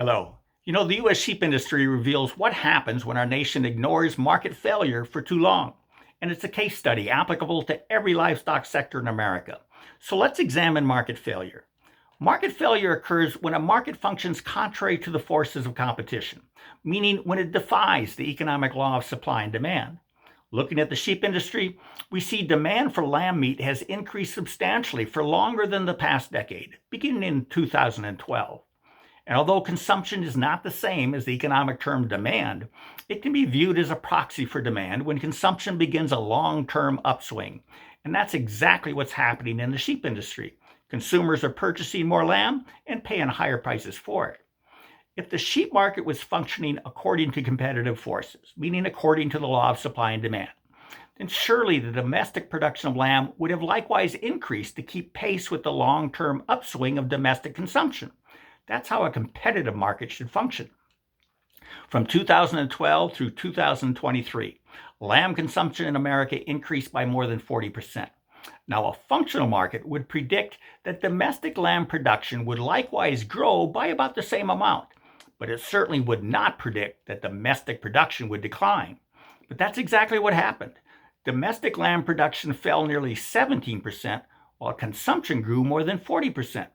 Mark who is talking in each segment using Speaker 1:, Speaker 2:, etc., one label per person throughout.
Speaker 1: Hello. The U.S. sheep industry reveals what happens when our nation ignores market failure for too long. And it's a case study applicable to every livestock sector in America. So let's examine market failure. Market failure occurs when a market functions contrary to the forces of competition, meaning when it defies the economic law of supply and demand. Looking at the sheep industry, we see demand for lamb meat has increased substantially for longer than the past decade, beginning in 2012. And although consumption is not the same as the economic term demand, it can be viewed as a proxy for demand when consumption begins a long-term upswing. And that's exactly what's happening in the sheep industry. Consumers are purchasing more lamb and paying higher prices for it. If the sheep market was functioning according to competitive forces, meaning according to the law of supply and demand, then surely the domestic production of lamb would have likewise increased to keep pace with the long-term upswing of domestic consumption. That's how a competitive market should function. From 2012 through 2023, lamb consumption in America increased by more than 40%. Now, a functional market would predict that domestic lamb production would likewise grow by about the same amount, but it certainly would not predict that domestic production would decline. But that's exactly what happened. Domestic lamb production fell nearly 17%, while consumption grew more than 40%.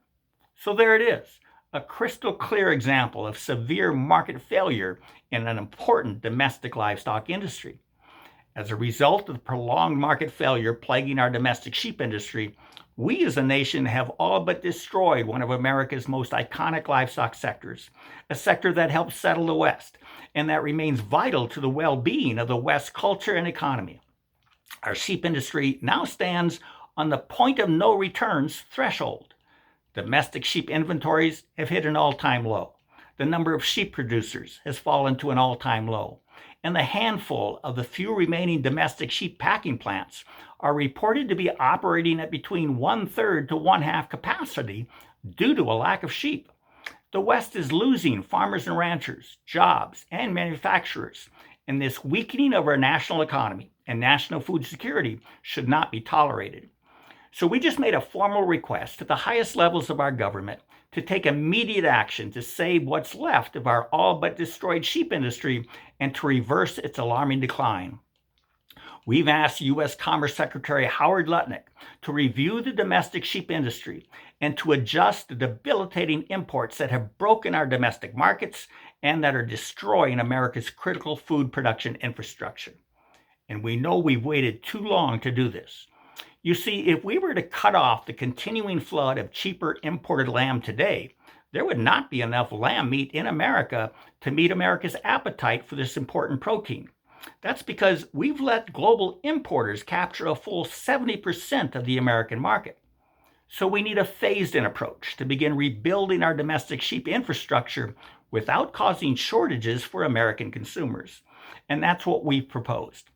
Speaker 1: So there it is. A crystal clear example of severe market failure in an important domestic livestock industry. As a result of the prolonged market failure plaguing our domestic sheep industry, we as a nation have all but destroyed one of America's most iconic livestock sectors, a sector that helped settle the West and that remains vital to the well-being of the West's culture and economy. Our sheep industry now stands on the point of no returns threshold. Domestic sheep inventories have hit an all-time low. The number of sheep producers has fallen to an all-time low. And the handful of the few remaining domestic sheep packing plants are reported to be operating at between 1/3 to 1/2 capacity due to a lack of sheep. The West is losing farmers and ranchers, jobs, and manufacturers, and this weakening of our national economy and national food security should not be tolerated. So we just made a formal request to the highest levels of our government to take immediate action to save what's left of our all but destroyed sheep industry and to reverse its alarming decline. We've asked U.S. Commerce Secretary Howard Lutnick to review the domestic sheep industry and to adjust the debilitating imports that have broken our domestic markets and that are destroying America's critical food production infrastructure. And we know we've waited too long to do this. You see, if we were to cut off the continuing flood of cheaper imported lamb today, there would not be enough lamb meat in America to meet America's appetite for this important protein. That's because we've let global importers capture a full 70% of the American market. So we need a phased-in approach to begin rebuilding our domestic sheep infrastructure without causing shortages for American consumers. And that's what we've proposed.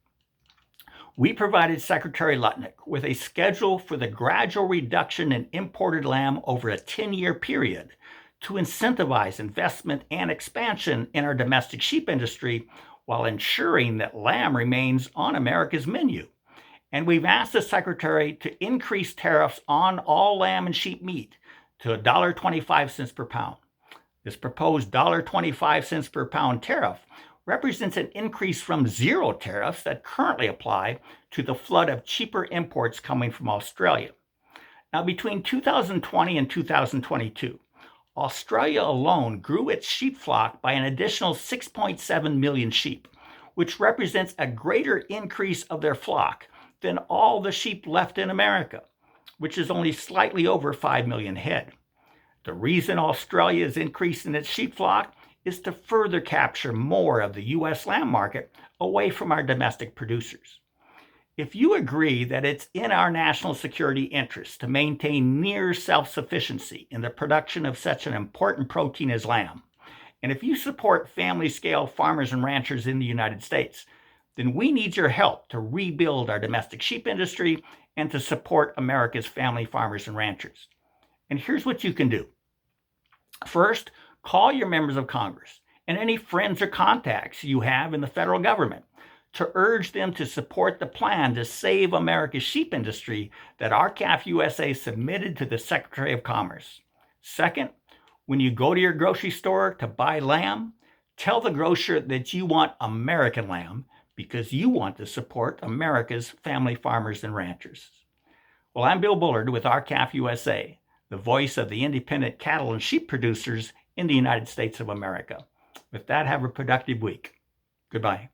Speaker 1: We provided Secretary Lutnick with a schedule for the gradual reduction in imported lamb over a 10-year period to incentivize investment and expansion in our domestic sheep industry while ensuring that lamb remains on America's menu. And we've asked the Secretary to increase tariffs on all lamb and sheep meat to $1.25 per pound. This proposed $1.25 per pound tariff represents an increase from zero tariffs that currently apply to the flood of cheaper imports coming from Australia. Now, between 2020 and 2022, Australia alone grew its sheep flock by an additional 6.7 million sheep, which represents a greater increase of their flock than all the sheep left in America, which is only slightly over 5 million head. The reason Australia is increasing its sheep flock is to further capture more of the U.S. lamb market away from our domestic producers. If you agree that it's in our national security interest to maintain near self-sufficiency in the production of such an important protein as lamb, and if you support family-scale farmers and ranchers in the United States, then we need your help to rebuild our domestic sheep industry and to support America's family farmers and ranchers. And here's what you can do. First, call your members of Congress and any friends or contacts you have in the federal government to urge them to support the plan to save America's sheep industry that RCAF USA submitted to the Secretary of Commerce. Second, When you go to your grocery store to buy lamb, tell the grocer that you want American lamb because you want to support America's family farmers and ranchers. Well, I'm Bill Bullard with RCAF USA, the voice of the independent cattle and sheep producers in the United States of America. With that, have a productive week. Goodbye.